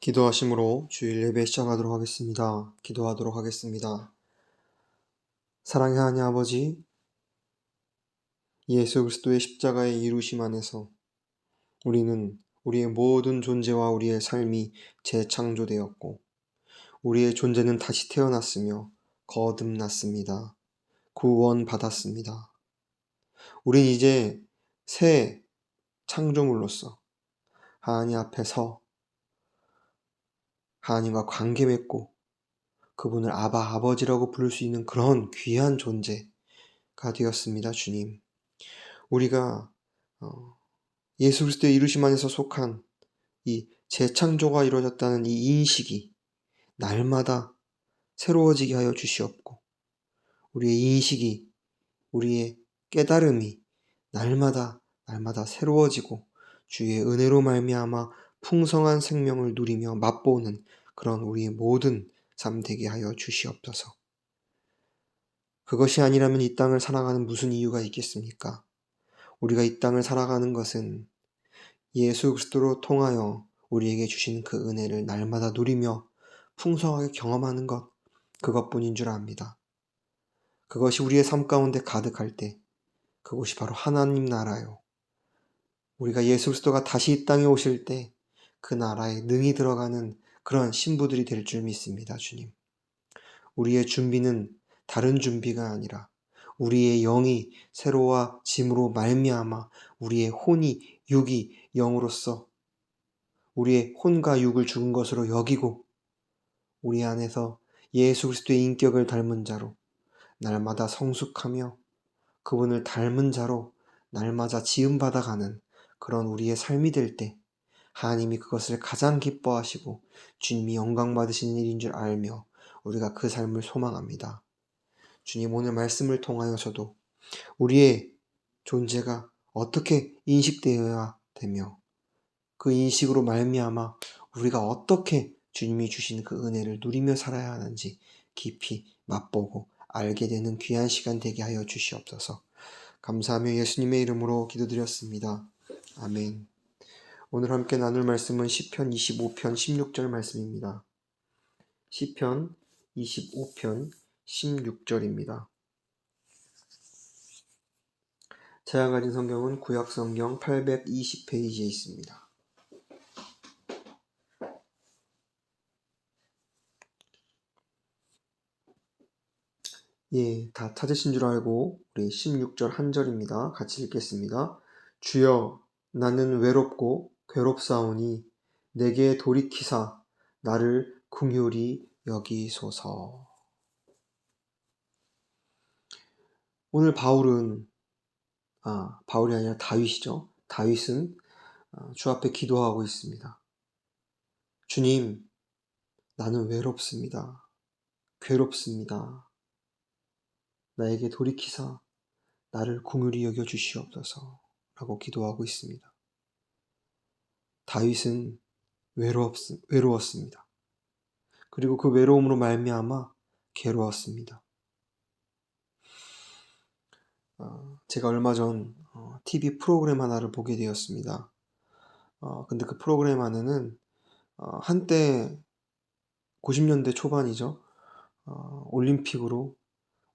기도하심으로 주일 예배 시작하도록 하겠습니다. 기도하도록 하겠습니다. 사랑의 하나님 아버지, 예수 그리스도의 십자가의 이루심 안에서 우리는 우리의 모든 존재와 우리의 삶이 재창조되었고 우리의 존재는 다시 태어났으며 거듭났습니다. 구원받았습니다. 우린 이제 새 창조물로서 하나님 앞에서 하나님과 관계 맺고 그분을 아바 아버지라고 부를 수 있는 그런 귀한 존재가 되었습니다. 주님, 우리가 예수 그리스도의 이루심 안에서 속한 이 재창조가 이루어졌다는 이 인식이 날마다 새로워지게 하여 주시옵고 우리의 인식이, 우리의 깨달음이 날마다 새로워지고 주의 은혜로 말미암아 풍성한 생명을 누리며 맛보는 그런 우리의 모든 삶 되게 하여 주시옵소서. 그것이 아니라면 이 땅을 살아가는 무슨 이유가 있겠습니까? 우리가 이 땅을 살아가는 것은 예수 그리스도로 통하여 우리에게 주시는 그 은혜를 날마다 누리며 풍성하게 경험하는 것, 그것뿐인 줄 압니다. 그것이 우리의 삶 가운데 가득할 때 그곳이 바로 하나님 나라요. 우리가 예수 그리스도가 다시 이 땅에 오실 때 그 나라에 능히 들어가는 그런 신부들이 될 줄 믿습니다. 주님, 우리의 준비는 다른 준비가 아니라 우리의 영이 새로워짐으로 말미암아 우리의 혼이, 육이 영으로서 우리의 혼과 육을 죽은 것으로 여기고 우리 안에서 예수 그리스도의 인격을 닮은 자로 날마다 성숙하며 그분을 닮은 자로 날마다 지음받아가는 그런 우리의 삶이 될 때 하나님이 그것을 가장 기뻐하시고 주님이 영광 받으시는 일인 줄 알며 우리가 그 삶을 소망합니다. 주님, 오늘 말씀을 통하여서도 우리의 존재가 어떻게 인식되어야 되며 그 인식으로 말미암아 우리가 어떻게 주님이 주신 그 은혜를 누리며 살아야 하는지 깊이 맛보고 알게 되는 귀한 시간 되게 하여 주시옵소서. 감사하며 예수님의 이름으로 기도드렸습니다. 아멘. 오늘 함께 나눌 말씀은 시편 25편 16절 말씀입니다. 시편 25편 16절입니다. 제가 가진 성경은 구약성경 820페이지에 있습니다. 다 찾으신 줄 알고 우리 16절 한 절입니다. 같이 읽겠습니다. 주여, 나는 외롭고 괴롭사오니 내게 돌이키사 나를 긍휼히 여기소서. 오늘 바울이 아니라 다윗이죠. 다윗은 주 앞에 기도하고 있습니다. 주님, 나는 외롭습니다. 괴롭습니다. 나에게 돌이키사 나를 긍휼히 여겨 주시옵소서 라고 기도하고 있습니다. 다윗은 외로웠습니다. 그리고 그 외로움으로 말미암아 괴로웠습니다. 제가 얼마 전 TV 프로그램 하나를 보게 되었습니다. 근데 그 프로그램 안에는 한때 90년대 초반이죠. 올림픽으로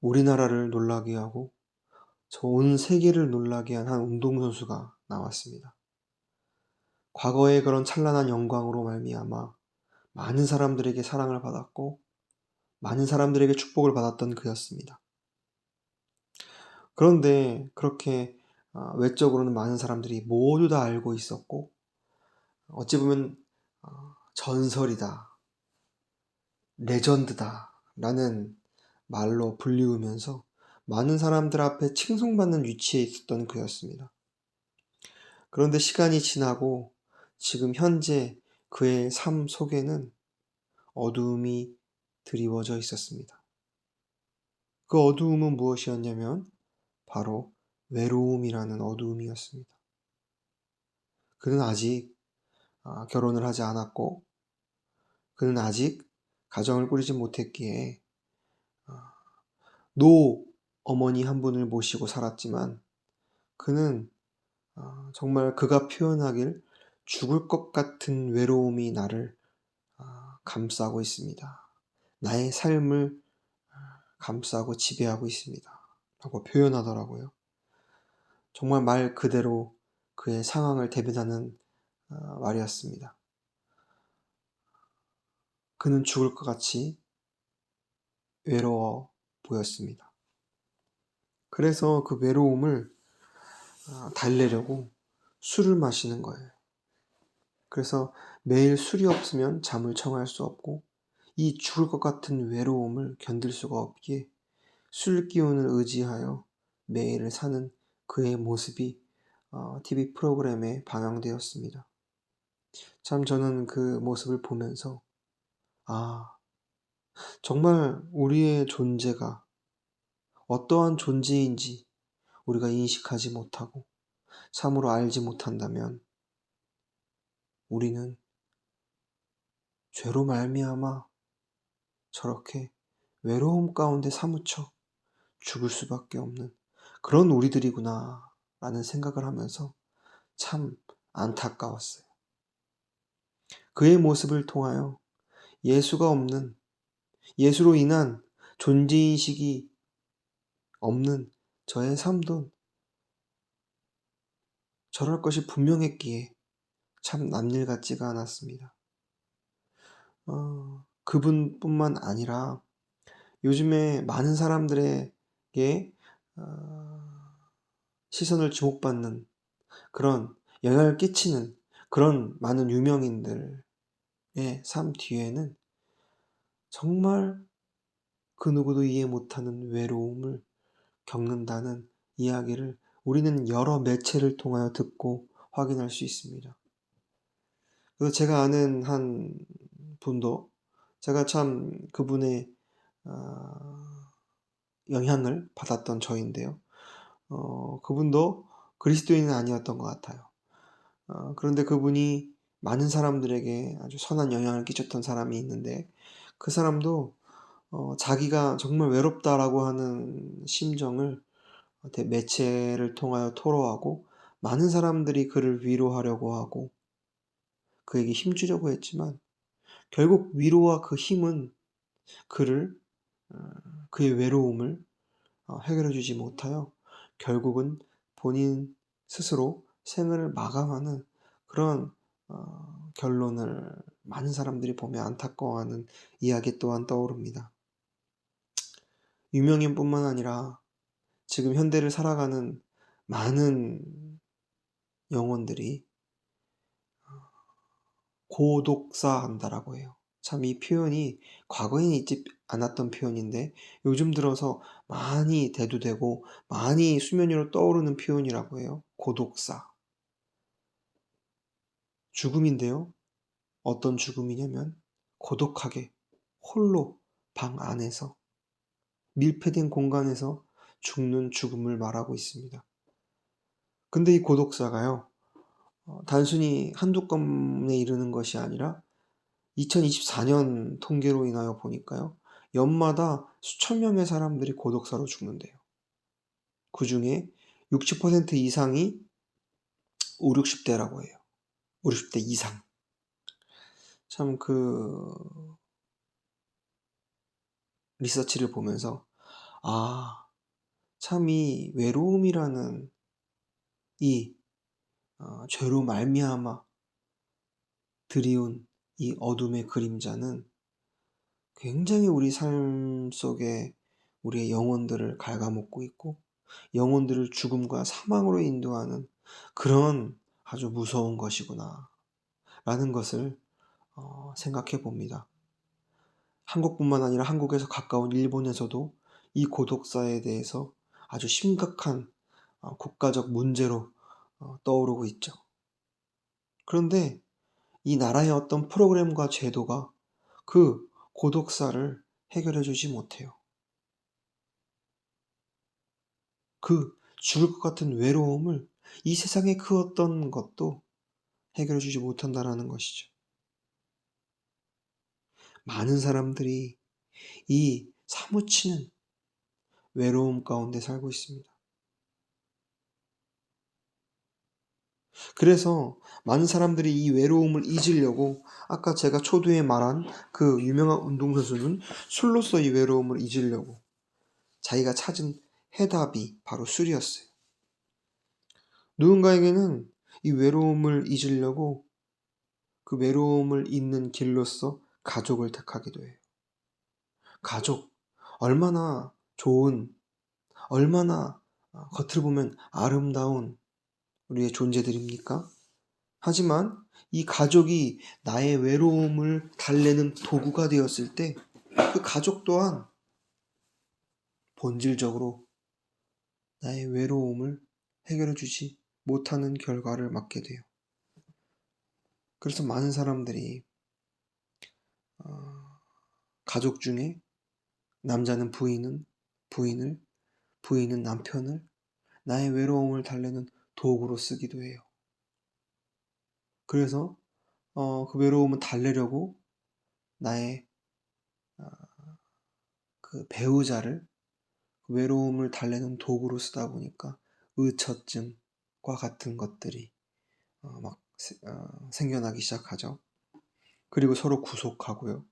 우리나라를 놀라게 하고 온 세계를 놀라게 한 운동선수가 나왔습니다. 과거의 그런 찬란한 영광으로 말미암아 많은 사람들에게 사랑을 받았고 많은 사람들에게 축복을 받았던 그였습니다. 그런데 그렇게 외적으로는 많은 사람들이 모두 다 알고 있었고 어찌 보면 전설이다, 레전드다 라는 말로 불리우면서 많은 사람들 앞에 칭송받는 위치에 있었던 그였습니다. 그런데 시간이 지나고 지금 현재 그의 삶 속에는 어두움이 드리워져 있었습니다. 그 어두움은 무엇이었냐면 바로 외로움이라는 어두움이었습니다. 그는 아직 결혼을 하지 않았고 그는 아직 가정을 꾸리지 못했기에 노 어머니 한 분을 모시고 살았지만 그는 정말 그가 표현하길 죽을 것 같은 외로움이 나를 감싸고 있습니다. 나의 삶을 감싸고 지배하고 있습니다. 라고 표현하더라고요. 정말 말 그대로 그의 상황을 대변하는 말이었습니다. 그는 죽을 것 같이 외로워 보였습니다. 그래서 그 외로움을 달래려고 술을 마시는 거예요. 그래서 매일 술이 없으면 잠을 청할 수 없고 이 죽을 것 같은 외로움을 견딜 수가 없기에 술 기운을 의지하여 매일을 사는 그의 모습이 TV 프로그램에 방영되었습니다. 참 저는 그 모습을 보면서 정말 우리의 존재가 어떠한 존재인지 우리가 인식하지 못하고 참으로 알지 못한다면 우리는 죄로 말미암아 저렇게 외로움 가운데 사무쳐 죽을 수밖에 없는 그런 우리들이구나 라는 생각을 하면서 참 안타까웠어요. 그의 모습을 통하여 예수가 없는, 예수로 인한 존재인식이 없는 저의 삶도 저럴 것이 분명했기에 참 남일 같지가 않았습니다. 그분뿐만 아니라 요즘에 많은 사람들에게 시선을 주목받는 그런 영향을 끼치는 그런 많은 유명인들의 삶 뒤에는 정말 그 누구도 이해 못하는 외로움을 겪는다는 이야기를 우리는 여러 매체를 통하여 듣고 확인할 수 있습니다. 그래서 제가 아는 한 분도 제가 참 그분의 영향을 받았던 저인데요. 그분도 그리스도인은 아니었던 것 같아요. 그런데 그분이 많은 사람들에게 아주 선한 영향을 끼쳤던 사람이 있는데 그 사람도 자기가 정말 외롭다라고 하는 심정을 매체를 통하여 토로하고 많은 사람들이 그를 위로하려고 하고 그에게 힘주려고 했지만 결국 위로와 그 힘은 그를 그의 외로움을 해결해 주지 못하여 결국은 본인 스스로 생을 마감하는 그런 결론을 많은 사람들이 보며 안타까워하는 이야기 또한 떠오릅니다. 유명인뿐만 아니라 지금 현대를 살아가는 많은 영혼들이 고독사한다라고 해요. 참 이 표현이 과거에는 있지 않았던 표현인데 요즘 들어서 많이 대두되고 많이 수면 위로 떠오르는 표현이라고 해요. 고독사. 죽음인데요. 어떤 죽음이냐면 고독하게 홀로 방 안에서 밀폐된 공간에서 죽는 죽음을 말하고 있습니다. 근데 이 고독사가요. 단순히 한두 건에 이르는 것이 아니라 2024년 통계로 인하여 보니까요. 연마다 수천 명의 사람들이 고독사로 죽는데요. 그 중에 60% 이상이 5, 60대라고 해요. 5, 60대 이상. 참 리서치를 보면서 참 이 외로움이라는 이 죄로 말미암아 드리운 이 어둠의 그림자는 굉장히 우리 삶 속에 우리의 영혼들을 갉아먹고 있고 영혼들을 죽음과 사망으로 인도하는 그런 아주 무서운 것이구나 라는 것을 생각해 봅니다. 한국뿐만 아니라 한국에서 가까운 일본에서도 이 고독사에 대해서 아주 심각한 국가적 문제로 떠오르고 있죠. 그런데 이 나라의 어떤 프로그램과 제도가 그 고독사를 해결해 주지 못해요. 그 죽을 것 같은 외로움을 이 세상의 그 어떤 것도 해결해 주지 못한다라는 것이죠. 많은 사람들이 이 사무치는 외로움 가운데 살고 있습니다. 그래서 많은 사람들이 이 외로움을 잊으려고 아까 제가 초두에 말한 그 유명한 운동선수는 술로서 이 외로움을 잊으려고 자기가 찾은 해답이 바로 술이었어요. 누군가에게는 이 외로움을 잊으려고 그 외로움을 잊는 길로서 가족을 택하기도 해요. 가족, 얼마나 좋은, 얼마나 겉으로 보면 아름다운 우리의 존재들입니까? 하지만 이 가족이 나의 외로움을 달래는 도구가 되었을 때 그 가족 또한 본질적으로 나의 외로움을 해결해 주지 못하는 결과를 맞게 돼요. 그래서 많은 사람들이 가족 중에 남자는 부인을, 부인은 남편을 나의 외로움을 달래는 도구로 쓰기도 해요. 그래서 그 외로움을 달래려고 나의 그 배우자를 그 외로움을 달래는 도구로 쓰다 보니까 의처증과 같은 것들이 막 생겨나기 시작하죠. 그리고 서로 구속하고요.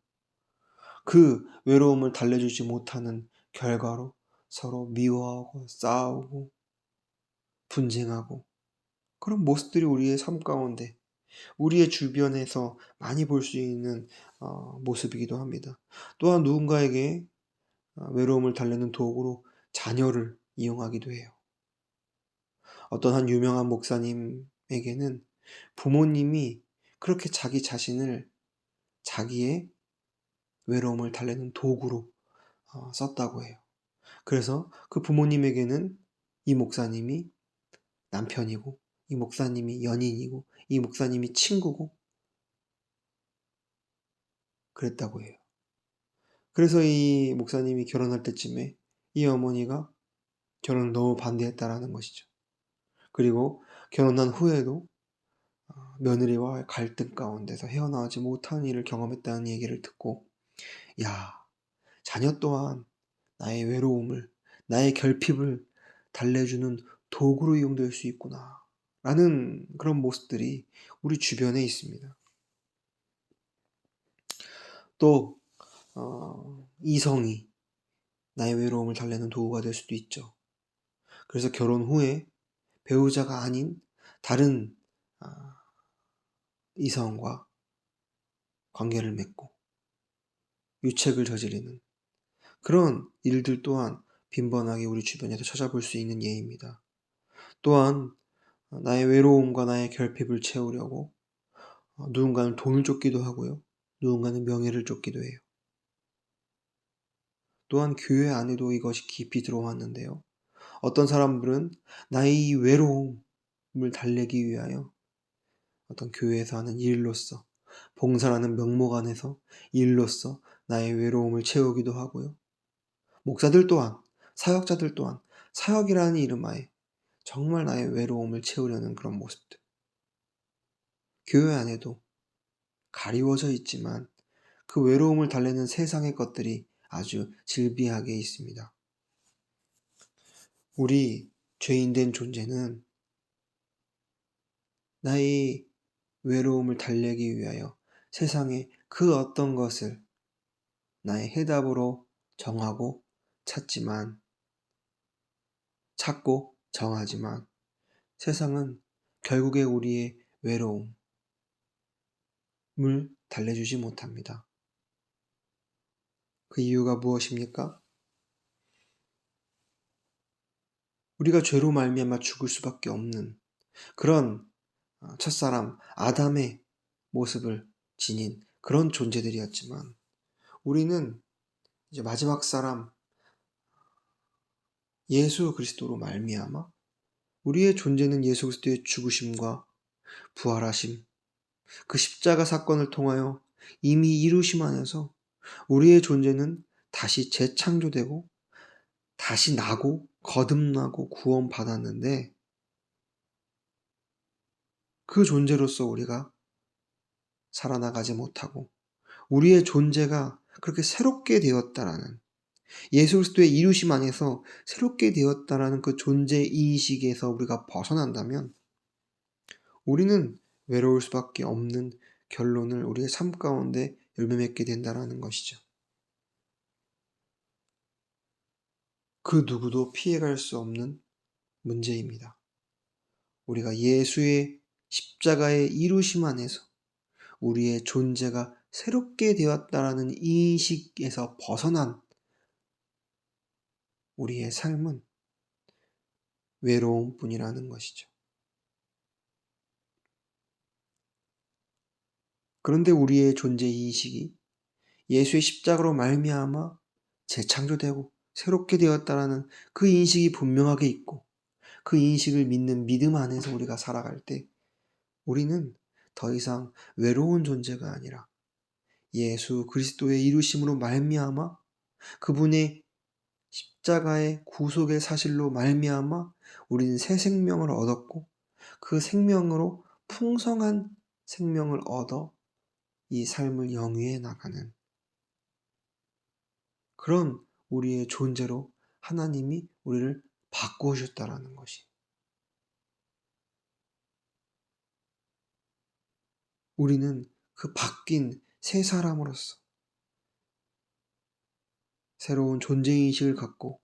그 외로움을 달래주지 못하는 결과로 서로 미워하고 싸우고 분쟁하고 그런 모습들이 우리의 삶 가운데 우리의 주변에서 많이 볼 수 있는 모습이기도 합니다. 또한 누군가에게 외로움을 달래는 도구로 자녀를 이용하기도 해요. 어떤 한 유명한 목사님에게는 부모님이 그렇게 자기 자신을 자기의 외로움을 달래는 도구로 썼다고 해요. 그래서 그 부모님에게는 이 목사님이 남편이고, 이 목사님이 연인이고, 이 목사님이 친구고, 그랬다고 해요. 그래서 이 목사님이 결혼할 때쯤에 이 어머니가 결혼을 너무 반대했다라는 것이죠. 그리고 결혼한 후에도 며느리와 갈등 가운데서 헤어나오지 못한 일을 경험했다는 얘기를 듣고, 야, 자녀 또한 나의 외로움을, 나의 결핍을 달래주는 도구로 이용될 수 있구나 라는 그런 모습들이 우리 주변에 있습니다. 또 이성이 나의 외로움을 달래는 도구가 될 수도 있죠. 그래서 결혼 후에 배우자가 아닌 다른 이성과 관계를 맺고 유책을 저지르는 그런 일들 또한 빈번하게 우리 주변에서 찾아볼 수 있는 예입니다. 또한 나의 외로움과 나의 결핍을 채우려고 누군가는 돈을 쫓기도 하고요. 누군가는 명예를 쫓기도 해요. 또한 교회 안에도 이것이 깊이 들어왔는데요. 어떤 사람들은 나의 이 외로움을 달래기 위하여 어떤 교회에서 하는 일로서 봉사라는 명목 안에서 일로서 나의 외로움을 채우기도 하고요. 목사들 또한 사역자들 또한 사역이라는 이름하에 정말 나의 외로움을 채우려는 그런 모습들. 교회 안에도 가리워져 있지만 그 외로움을 달래는 세상의 것들이 아주 질비하게 있습니다. 우리 죄인된 존재는 나의 외로움을 달래기 위하여 세상의 그 어떤 것을 나의 해답으로 정하고 찾고 정하지만 세상은 결국에 우리의 외로움을 달래주지 못합니다. 그 이유가 무엇입니까? 우리가 죄로 말미암아 죽을 수밖에 없는 그런 첫사람 아담의 모습을 지닌 그런 존재들이었지만 우리는 이제 마지막 사람 예수 그리스도로 말미암아 우리의 존재는 예수 그리스도의 죽으심과 부활하심 그 십자가 사건을 통하여 이미 이루심 안에서 우리의 존재는 다시 재창조되고 다시 나고 거듭나고 구원받았는데 그 존재로서 우리가 살아나가지 못하고 우리의 존재가 그렇게 새롭게 되었다라는 예수 그리스도의 이루심 안에서 새롭게 되었다라는 그 존재 인식에서 우리가 벗어난다면 우리는 외로울 수밖에 없는 결론을 우리의 삶 가운데 열매 맺게 된다는 것이죠. 그 누구도 피해갈 수 없는 문제입니다. 우리가 예수의 십자가의 이루심 안에서 우리의 존재가 새롭게 되었다라는 인식에서 벗어난 우리의 삶은 외로움뿐이라는 것이죠. 그런데 우리의 존재 인식이 예수의 십자가로 말미암아 재창조되고 새롭게 되었다라는 그 인식이 분명하게 있고, 그 인식을 믿는 믿음 안에서 우리가 살아갈 때 우리는 더 이상 외로운 존재가 아니라 예수 그리스도의 이루심으로 말미암아, 그분의 십자가의 구속의 사실로 말미암아 우리는 새 생명을 얻었고, 그 생명으로 풍성한 생명을 얻어 이 삶을 영위해 나가는 그런 우리의 존재로 하나님이 우리를 바꾸셨다라는 것이, 우리는 그 바뀐 새 사람으로서 새로운 존재인식을 갖고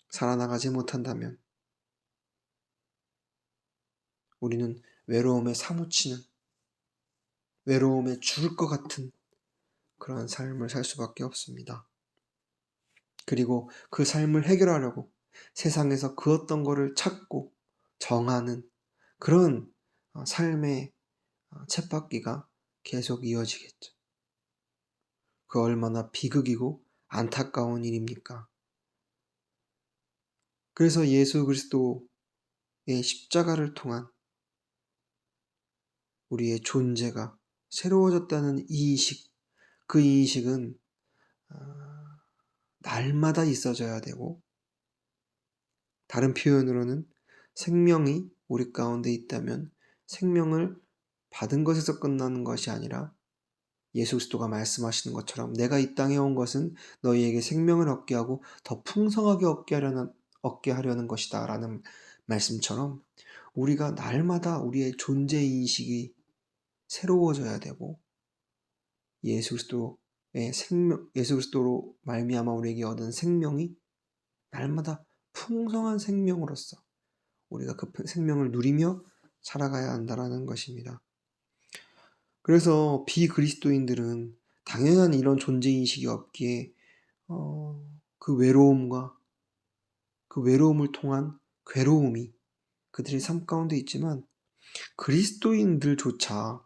살아나가지 못한다면 우리는 외로움에 사무치는, 외로움에 죽을 것 같은 그러한 삶을 살 수밖에 없습니다. 그리고 그 삶을 해결하려고 세상에서 그 어떤 거를 찾고 정하는 그런 삶의 쳇바퀴가 계속 이어지겠죠. 그 얼마나 비극이고 안타까운 일입니까? 그래서 예수 그리스도의 십자가를 통한 우리의 존재가 새로워졌다는 이 인식, 그 인식은 날마다 있어져야 되고, 다른 표현으로는 생명이 우리 가운데 있다면 생명을 받은 것에서 끝나는 것이 아니라 예수 그리스도가 말씀하시는 것처럼 내가 이 땅에 온 것은 너희에게 생명을 얻게 하고 더 풍성하게 얻게 하려는 것이다 라는 말씀처럼, 우리가 날마다 우리의 존재 인식이 새로워져야 되고, 예수 그리스도의 예수 그리스도로 말미암아 우리에게 얻은 생명이 날마다 풍성한 생명으로서 우리가 그 생명을 누리며 살아가야 한다라는 것입니다. 그래서 비그리스도인들은 당연한 이런 존재인식이 없기에 그 외로움과 그 외로움을 통한 괴로움이 그들의 삶 가운데 있지만, 그리스도인들조차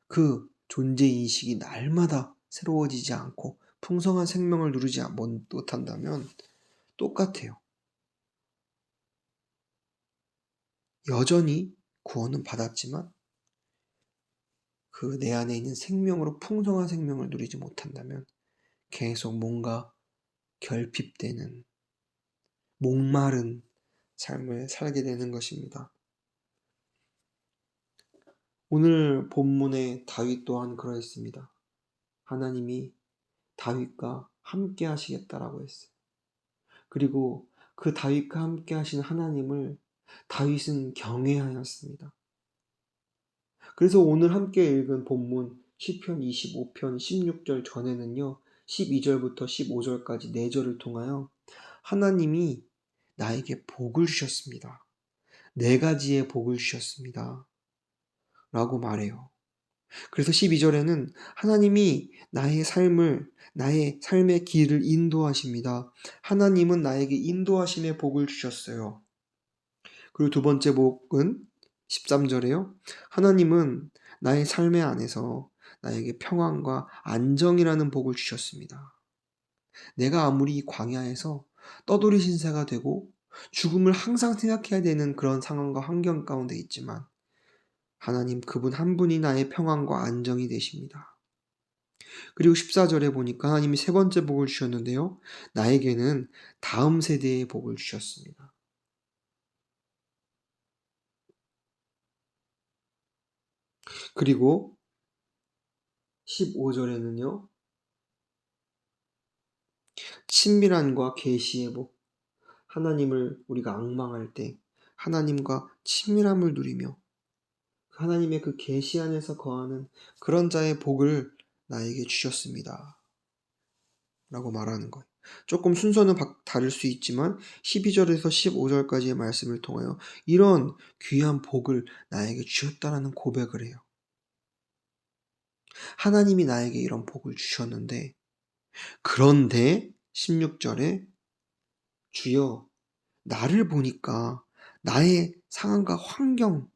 그 존재인식이 날마다 새로워지지 않고 풍성한 생명을 누리지 못한다면 똑같아요. 여전히 구원은 받았지만 그 내 안에 있는 생명으로 풍성한 생명을 누리지 못한다면 계속 뭔가 결핍되는, 목마른 삶을 살게 되는 것입니다. 오늘 본문의 다윗 또한 그러했습니다. 하나님이 다윗과 함께 하시겠다라고 했어요. 그리고 그 다윗과 함께 하신 하나님을 다윗은 경외하였습니다. 그래서 오늘 함께 읽은 본문 시편 25편 16절 전에는요, 12절부터 15절까지 4절을 통하여 하나님이 나에게 복을 주셨습니다. 4가지의 복을 주셨습니다. 라고 말해요. 그래서 12절에는 하나님이 나의 삶의 길을 인도하십니다. 하나님은 나에게 인도하심의 복을 주셨어요. 그리고 두 번째 복은 13절에요. 하나님은 나의 삶의 안에서 나에게 평안과 안정이라는 복을 주셨습니다. 내가 아무리 이 광야에서 떠돌이 신세가 되고 죽음을 항상 생각해야 되는 그런 상황과 환경 가운데 있지만, 하나님 그분 한 분이 나의 평안과 안정이 되십니다. 그리고 14절에 보니까 하나님이 세 번째 복을 주셨는데요, 나에게는 다음 세대의 복을 주셨습니다. 그리고 15절에는요, 친밀함과 계시의 복, 하나님을 우리가 앙망할 때 하나님과 친밀함을 누리며 하나님의 그 계시 안에서 거하는 그런 자의 복을 나에게 주셨습니다. 라고 말하는 거예요. 조금 순서는 다를 수 있지만 12절에서 15절까지의 말씀을 통하여 이런 귀한 복을 나에게 주셨다라는 고백을 해요. 하나님이 나에게 이런 복을 주셨는데, 그런데 16절에 주여 나를 보니까, 나의 상황과 환경,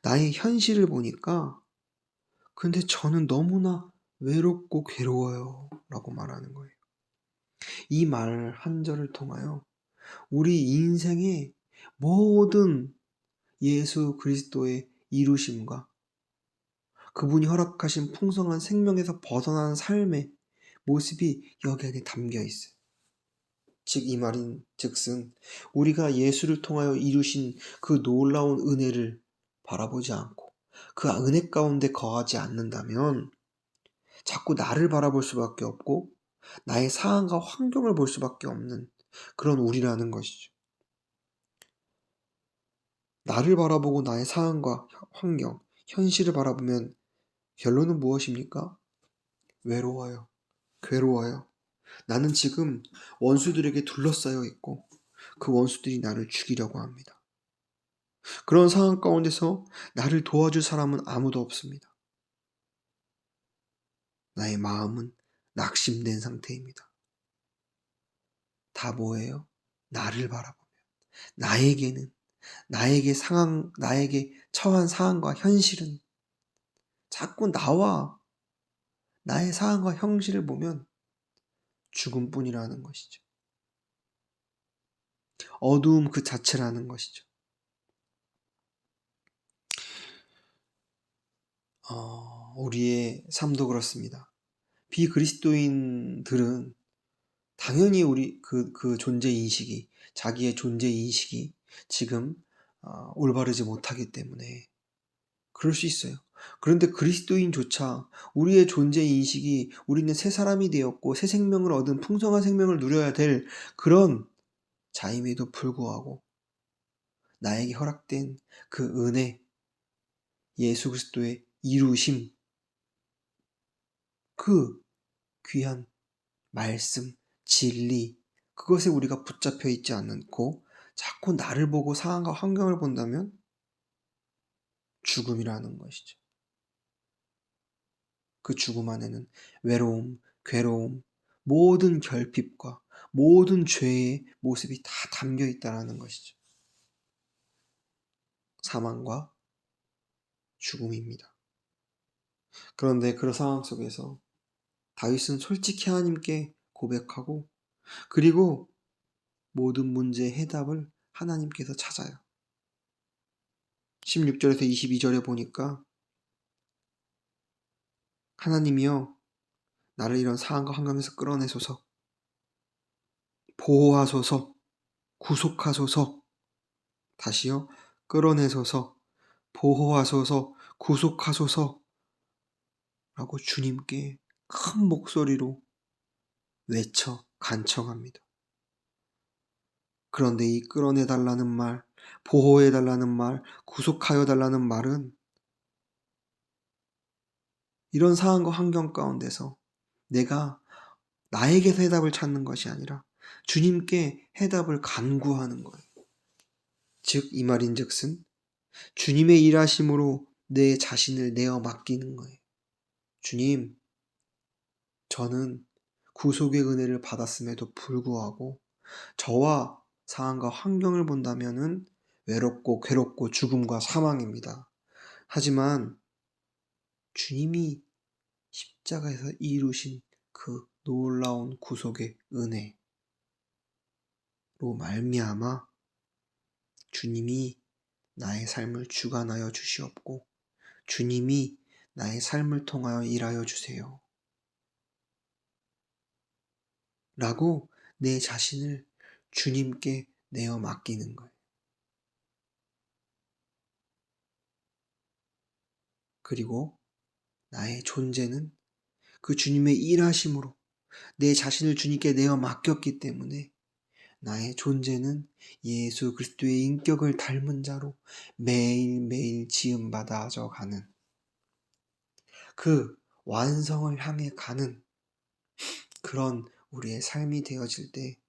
나의 현실을 보니까 근데 저는 너무나 외롭고 괴로워요 라고 말하는 거예요. 이 말 한 절을 통하여 우리 인생의 모든 예수 그리스도의 이루심과 그분이 허락하신 풍성한 생명에서 벗어난 삶의 모습이 여기 안에 담겨 있어요. 즉 이 말인 즉슨 우리가 예수를 통하여 이루신 그 놀라운 은혜를 바라보지 않고 그 은혜 가운데 거하지 않는다면 자꾸 나를 바라볼 수밖에 없고 나의 상황과 환경을 볼 수밖에 없는 그런 우리라는 것이죠. 나를 바라보고 나의 상황과 환경, 현실을 바라보면 결론은 무엇입니까? 외로워요. 괴로워요. 나는 지금 원수들에게 둘러싸여 있고 그 원수들이 나를 죽이려고 합니다. 그런 상황 가운데서 나를 도와줄 사람은 아무도 없습니다. 나의 마음은 낙심된 상태입니다. 다 뭐예요? 나를 바라보면 나에게는 나에게 처한 상황과 현실은 자꾸 나의 상황과 현실을 보면 죽음뿐이라는 것이죠. 어두움 그 자체라는 것이죠. 우리의 삶도 그렇습니다. 비그리스도인들은 당연히 그 존재 인식이, 자기의 존재 인식이 지금 올바르지 못하기 때문에 그럴 수 있어요. 그런데 그리스도인조차 우리의 존재 인식이 우리는 새 사람이 되었고 새 생명을 얻은 풍성한 생명을 누려야 될 그런 자임에도 불구하고 나에게 허락된 그 은혜, 예수 그리스도의 이루심, 그 귀한 말씀, 진리, 그것에 우리가 붙잡혀 있지 않고 자꾸 나를 보고 상황과 환경을 본다면 죽음이라는 것이죠. 그 죽음 안에는 외로움, 괴로움, 모든 결핍과 모든 죄의 모습이 다 담겨 있다는 것이죠. 사망과 죽음입니다. 그런데 그런 상황 속에서 다윗은 솔직히 하나님께 고백하고 그리고 모든 문제의 해답을 하나님께서 찾아요. 16절에서 22절에 보니까 하나님이여 나를 이런 상황과 환경에서 끌어내소서, 보호하소서, 구속하소서, 다시요, 끌어내소서, 보호하소서, 구속하소서 라고 주님께 큰 목소리로 외쳐 간청합니다. 그런데 이 끌어내달라는 말, 보호해달라는 말, 구속하여달라는 말은 이런 상황과 환경 가운데서 내가 나에게서 해답을 찾는 것이 아니라 주님께 해답을 간구하는 거예요. 즉 이 말인즉슨 주님의 일하심으로 내 자신을 내어 맡기는 거예요. 주님, 저는 구속의 은혜를 받았음에도 불구하고 저와 상황과 환경을 본다면은 외롭고 괴롭고 죽음과 사망입니다. 하지만 주님이 십자가에서 이루신 그 놀라운 구속의 은혜로 말미암아 주님이 나의 삶을 주관하여 주시옵고 주님이 나의 삶을 통하여 일하여 주세요. 라고 내 자신을 주님께 내어 맡기는 거예요. 그리고 나의 존재는 그 주님의 일하심으로 내 자신을 주님께 내어 맡겼기 때문에 나의 존재는 예수 그리스도의 인격을 닮은 자로 매일매일 지음받아져 가는, 그 완성을 향해 가는 그런 우리의 삶이 되어질 때,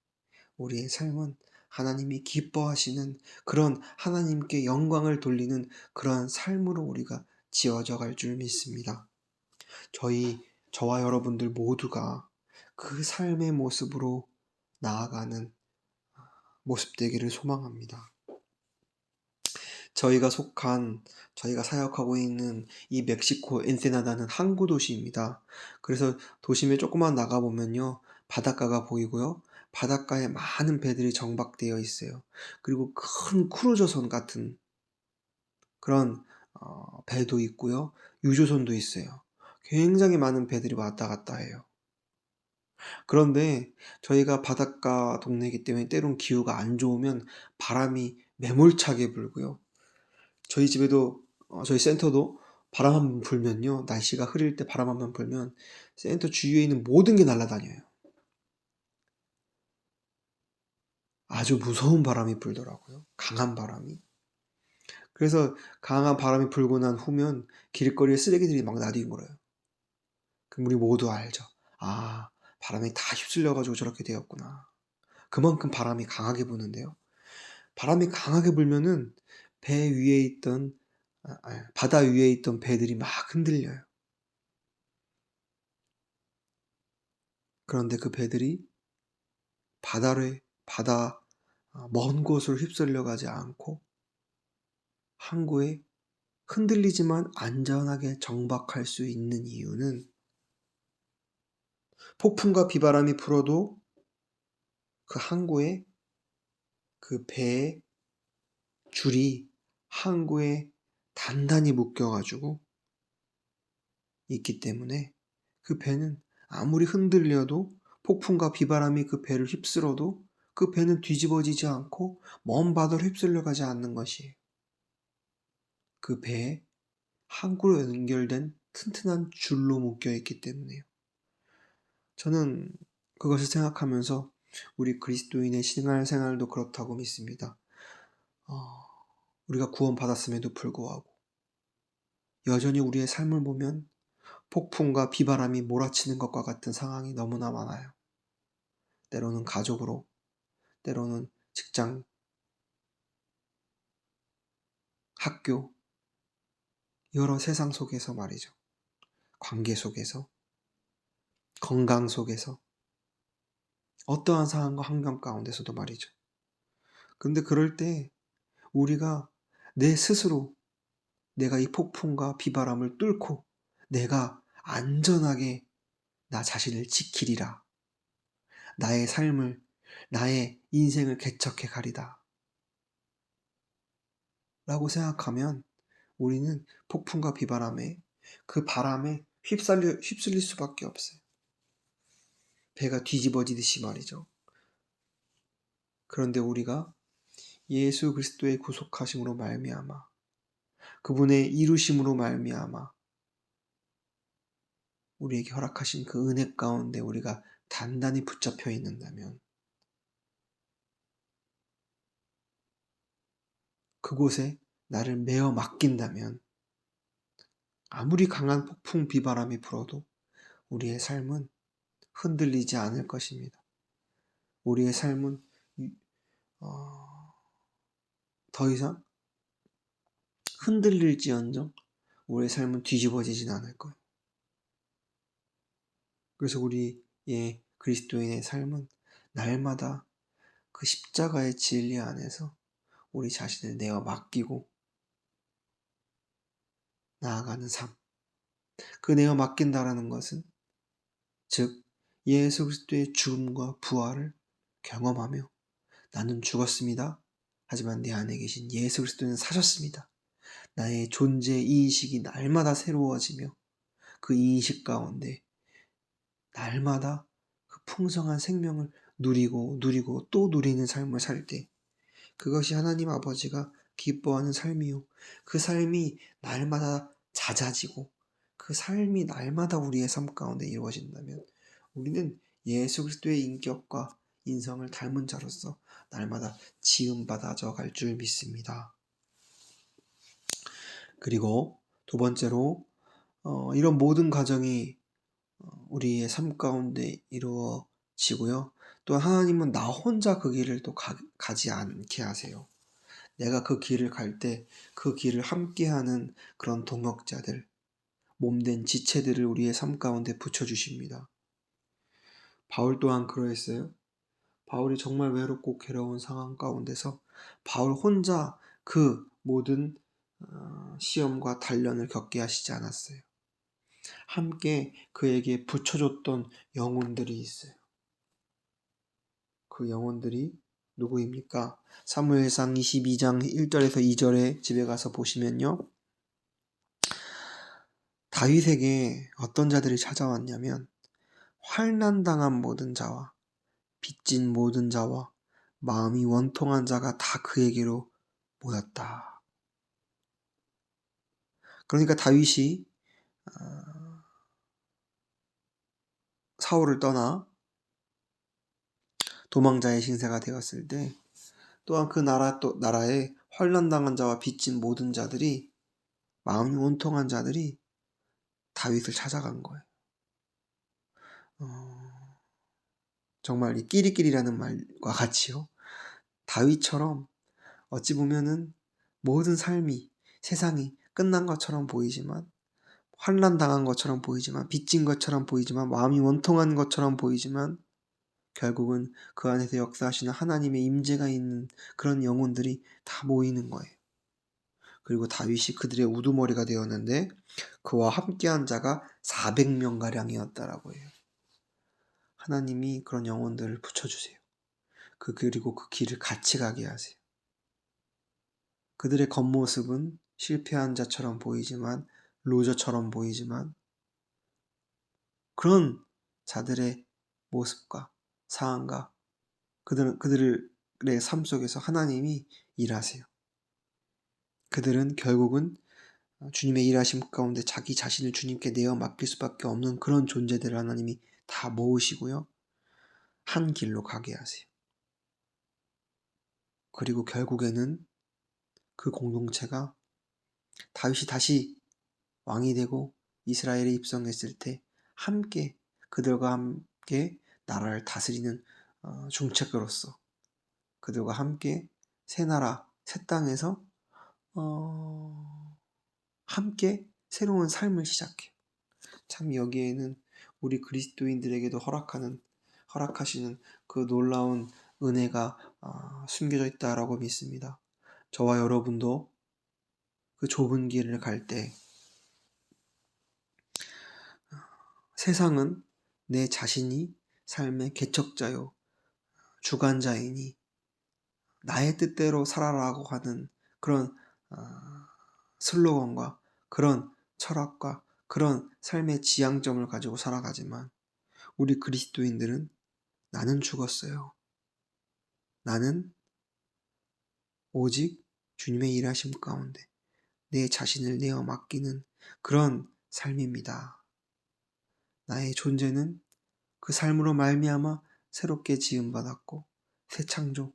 우리의 삶은 하나님이 기뻐하시는 그런, 하나님께 영광을 돌리는 그런 삶으로 우리가 지어져 갈 줄 믿습니다. 저와 여러분들 모두가 그 삶의 모습으로 나아가는 모습 되기를 소망합니다. 저희가 사역하고 있는 이 멕시코 엔세나다는 항구 도시입니다. 그래서 도심에 조금만 나가보면요, 바닷가가 보이고요, 바닷가에 많은 배들이 정박되어 있어요. 그리고 큰 크루저선 같은 그런 배도 있고요, 유조선도 있어요. 굉장히 많은 배들이 왔다 갔다 해요. 그런데 저희가 바닷가 동네이기 때문에 때론 기후가 안 좋으면 바람이 매몰차게 불고요. 저희 센터도 바람 한번 불면요, 날씨가 흐릴 때 바람 한번 불면 센터 주위에 있는 모든 게 날아다녀요. 아주 무서운 바람이 불더라고요. 강한 바람이. 그래서 강한 바람이 불고 난 후면 길거리에 쓰레기들이 막 나뒹굴어요. 그럼 우리 모두 알죠. 아, 바람이 다 휩쓸려가지고 저렇게 되었구나. 그만큼 바람이 강하게 부는데요. 바람이 강하게 불면은 바다 위에 있던 배들이 막 흔들려요. 그런데 그 배들이 바다 먼 곳으로 휩쓸려 가지 않고 항구에 흔들리지만 안전하게 정박할 수 있는 이유는, 폭풍과 비바람이 불어도 그 항구에, 그 배의 줄이 항구에 단단히 묶여가지고 있기 때문에, 그 배는 아무리 흔들려도, 폭풍과 비바람이 그 배를 휩쓸어도 그 배는 뒤집어지지 않고 먼 바다로 휩쓸려 가지 않는 것이에요. 그 배에 항구로 연결된 튼튼한 줄로 묶여 있기 때문에요. 저는 그것을 생각하면서 우리 그리스도인의 신앙생활도 그렇다고 믿습니다. 우리가 구원받았음에도 불구하고 여전히 우리의 삶을 보면 폭풍과 비바람이 몰아치는 것과 같은 상황이 너무나 많아요. 때로는 가족으로, 때로는 직장, 학교, 여러 세상 속에서 말이죠. 관계 속에서, 건강 속에서, 어떠한 상황과 환경 가운데서도 말이죠. 근데 그럴 때 우리가 내 스스로, 내가 이 폭풍과 비바람을 뚫고 내가 안전하게 나 자신을 지키리라, 나의 삶을, 나의 인생을 개척해 가리다 라고 생각하면 우리는 폭풍과 비바람에, 그 바람에 휩쓸릴 수밖에 없어요. 배가 뒤집어지듯이 말이죠. 그런데 우리가 예수 그리스도의 구속하심으로 말미암아, 그분의 이루심으로 말미암아 우리에게 허락하신 그 은혜 가운데 우리가 단단히 붙잡혀 있는다면, 그곳에 나를 메어 맡긴다면, 아무리 강한 폭풍 비바람이 불어도 우리의 삶은 흔들리지 않을 것입니다. 우리의 삶은 더 이상 흔들릴지언정 우리의 삶은 뒤집어지진 않을 거예요. 그래서 우리의 그리스도인의 삶은 날마다 그 십자가의 진리 안에서 우리 자신을 내어 맡기고 나아가는 삶. 그 내어 맡긴다라는 것은, 즉 예수 그리스도의 죽음과 부활을 경험하며, 나는 죽었습니다. 하지만 내 안에 계신 예수 그리스도는 사셨습니다. 나의 존재 인식이 날마다 새로워지며 그 인식 가운데 날마다 그 풍성한 생명을 누리고 또 누리는 삶을 살 때, 그것이 하나님 아버지가 기뻐하는 삶이요, 그 삶이 날마다 잦아지고 그 삶이 날마다 우리의 삶 가운데 이루어진다면 우리는 예수 그리스도의 인격과 인성을 닮은 자로서 날마다 지음받아져 갈 줄 믿습니다. 그리고 두 번째로 이런 모든 과정이 우리의 삶 가운데 이루어지고요. 또 하나님은 나 혼자 그 길을 또 가지 않게 하세요. 내가 그 길을 갈 때 그 길을 함께하는 그런 동역자들, 몸된 지체들을 우리의 삶 가운데 붙여주십니다. 바울 또한 그러했어요. 바울이 정말 외롭고 괴로운 상황 가운데서 바울 혼자 그 모든 시험과 단련을 겪게 하시지 않았어요. 함께 그에게 붙여줬던 영혼들이 있어요. 그 영혼들이 누구입니까? 사무엘상 22장 1절에서 2절에 집에 가서 보시면요. 다윗에게 어떤 자들이 찾아왔냐면 환난당한 모든 자와 빚진 모든 자와 마음이 원통한 자가 다 그에게로 모였다. 그러니까 다윗이 사울을 떠나 도망자의 신세가 되었을 때 또한 그 나라에 환난당한 자와 빚진 모든 자들이 마음이 원통한 자들이 다윗을 찾아간 거예요. 정말 이 끼리끼리라는 말과 같이요. 다윗처럼 어찌 보면은 모든 삶이 세상이 끝난 것처럼 보이지만 환난당한 것처럼 보이지만 빚진 것처럼 보이지만 마음이 원통한 것처럼 보이지만 결국은 그 안에서 역사하시는 하나님의 임재가 있는 그런 영혼들이 다 모이는 거예요. 그리고 다윗이 그들의 우두머리가 되었는데 그와 함께한 자가 400명가량이었다라고 해요. 하나님이 그런 영혼들을 붙여주세요. 그리고 그 길을 같이 가게 하세요. 그들의 겉모습은 실패한 자처럼 보이지만 루저처럼 보이지만 그런 자들의 모습과 상황과 그들의 삶 속에서 하나님이 일하세요. 그들은 결국은 주님의 일하심 가운데 자기 자신을 주님께 내어 맡길 수밖에 없는 그런 존재들을 하나님이 다 모으시고요. 한 길로 가게 하세요. 그리고 결국에는 그 공동체가 다윗이 다시 왕이 되고 이스라엘에 입성했을 때 함께 그들과 함께 나라를 다스리는 중책으로서 그들과 함께 새 나라, 새 땅에서 함께 새로운 삶을 시작해요. 참 여기에는 우리 그리스도인들에게도 허락하시는 그 놀라운 은혜가 숨겨져 있다라고 믿습니다. 저와 여러분도 그 좁은 길을 갈 때 세상은 내 자신이 삶의 개척자요 주관자이니 나의 뜻대로 살아라고 하는 그런 슬로건과 그런 철학과 그런 삶의 지향점을 가지고 살아가지만 우리 그리스도인들은 나는 죽었어요. 나는 오직 주님의 일하심 가운데 내 자신을 내어 맡기는 그런 삶입니다. 나의 존재는 그 삶으로 말미암아 새롭게 지음받았고 새 창조,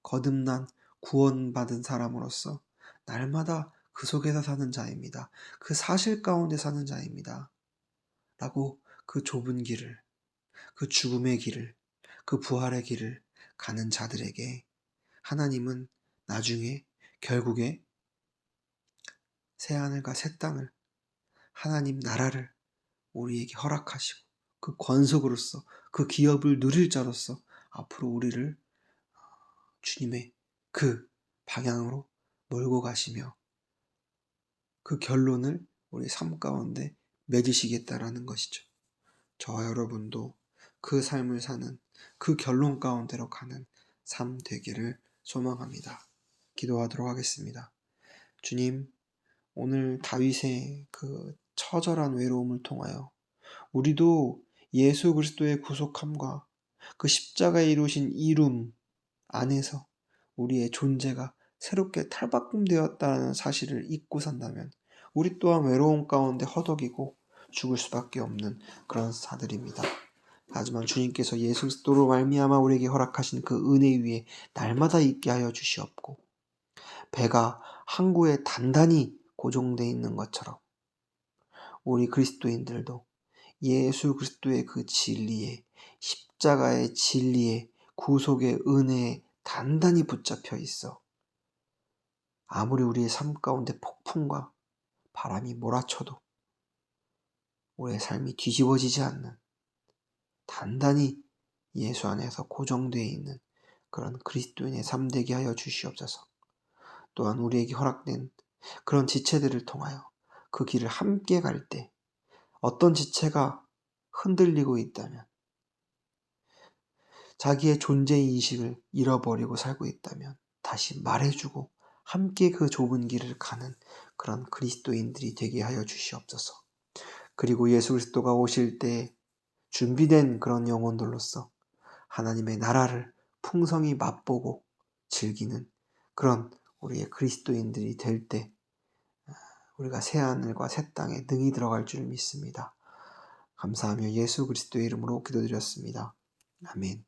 거듭난 구원받은 사람으로서 날마다 그 속에서 사는 자입니다. 그 사실 가운데 사는 자입니다. 라고 그 좁은 길을, 그 죽음의 길을, 그 부활의 길을 가는 자들에게 하나님은 나중에 결국에 새하늘과 새 땅을 하나님 나라를 우리에게 허락하시고 그 권속으로서 그 기업을 누릴 자로서 앞으로 우리를 주님의 그 방향으로 몰고 가시며 그 결론을 우리 삶 가운데 맺으시겠다라는 것이죠. 저와 여러분도 그 삶을 사는 그 결론 가운데로 가는 삶 되기를 소망합니다. 기도하도록 하겠습니다. 주님, 오늘 다윗의 그 처절한 외로움을 통하여 우리도 예수 그리스도의 구속함과 그 십자가에 이루신 이룸 안에서 우리의 존재가 새롭게 탈바꿈되었다는 사실을 잊고 산다면 우리 또한 외로움 가운데 허덕이고 죽을 수밖에 없는 그런 사들입니다. 하지만 주님께서 예수 그리스도로 말미암아 우리에게 허락하신 그 은혜 위에 날마다 있게 하여 주시옵고, 배가 항구에 단단히 고정되어 있는 것처럼 우리 그리스도인들도 예수 그리스도의 그 진리에, 십자가의 진리에, 구속의 은혜에 단단히 붙잡혀 있어 아무리 우리의 삶 가운데 폭풍과 바람이 몰아쳐도 우리의 삶이 뒤집어지지 않는, 단단히 예수 안에서 고정되어 있는 그런 그리스도인의 삶 되게 하여 주시옵소서. 또한 우리에게 허락된 그런 지체들을 통하여 그 길을 함께 갈 때 어떤 지체가 흔들리고 있다면, 자기의 존재인식을 잃어버리고 살고 있다면 다시 말해주고 함께 그 좁은 길을 가는 그런 그리스도인들이 되게 하여 주시옵소서. 그리고 예수 그리스도가 오실 때 준비된 그런 영혼들로서 하나님의 나라를 풍성히 맛보고 즐기는 그런 우리의 그리스도인들이 될 때 우리가 새하늘과 새 땅에 능히 들어갈 줄 믿습니다. 감사하며 예수 그리스도의 이름으로 기도드렸습니다. 아멘.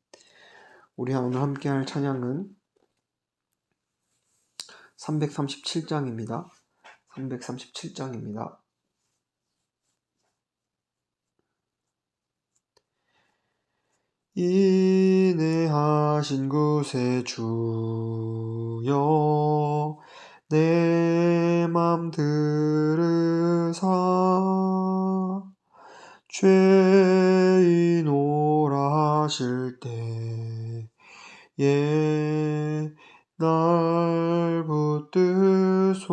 우리 오늘 함께할 찬양은 337장입니다. 337장입니다. 인내하신 구세 주여 내 맘 들으사 죄인오라 하실 때에 날 붙드소서.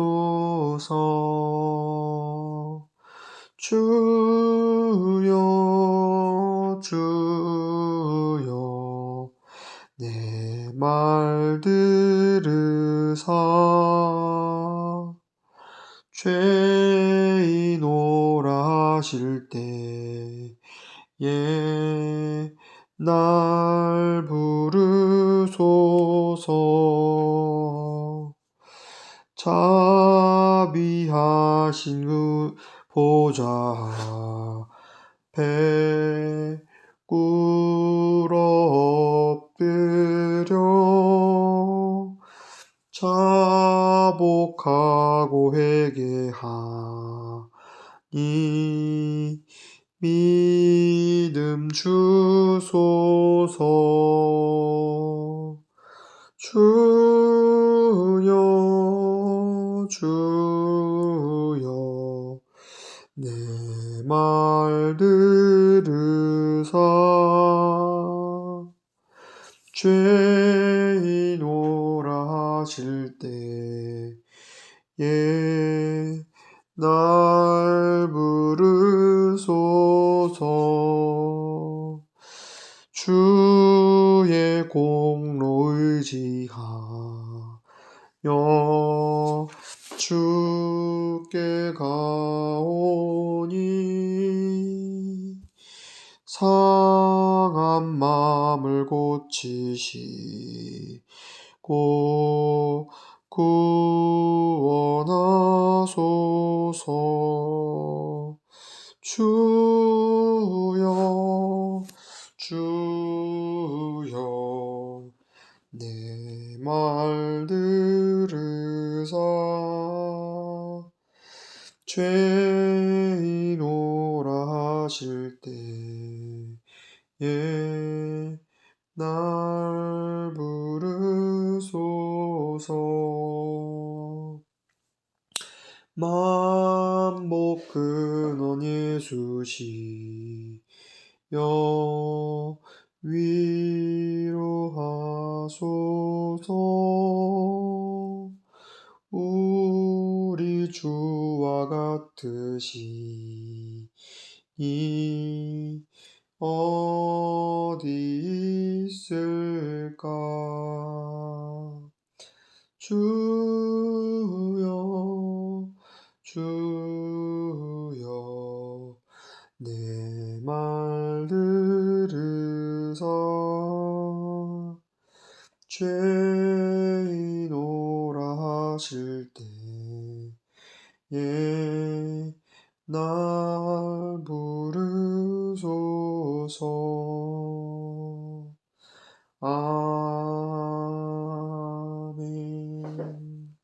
주여 주여 내 말 들으사 죄인오라 하실 때에 날 부르소서. 자비하신 그 보좌 앞에 꿇어 엎드려 자복하고 회개하니 믿음 주소서. 주여 주여 내 말 들으사 죄인오라 하실 때에 날 부르소서. 주의 공로 의지하여 주께 가오니 상한 마음을 고치시고 구원하소서. 주여 주여 내 말 들으사 죄인오라 하실 때에 날 부르소서. 만복 근원 예수시여 위로하소서. 우리 주와 같으시니 어디 있을까. 주여 주여 내 말 들으사 죄인오라 하실 때에 날 부르소서. 주옵소서. 아멘.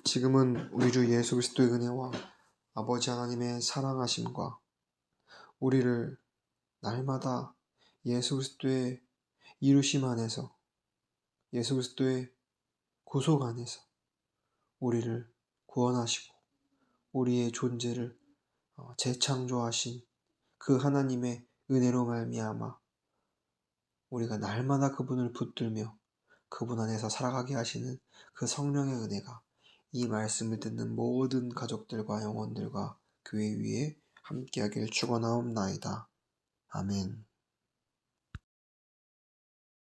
지금은 우리 주 예수 그리스도의 은혜와 아버지 하나님의 사랑하심과 우리를 날마다 예수 그리스도의 이루심 안에서, 예수 그리스도의 구속 안에서 우리를 구원하시고 우리의 존재를 재창조하신 그 하나님의 은혜로 말미암아 우리가 날마다 그분을 붙들며 그분 안에서 살아가게 하시는 그 성령의 은혜가 이 말씀을 듣는 모든 가족들과 영혼들과 교회 위에 함께하기를 축원하옵나이다. 아멘.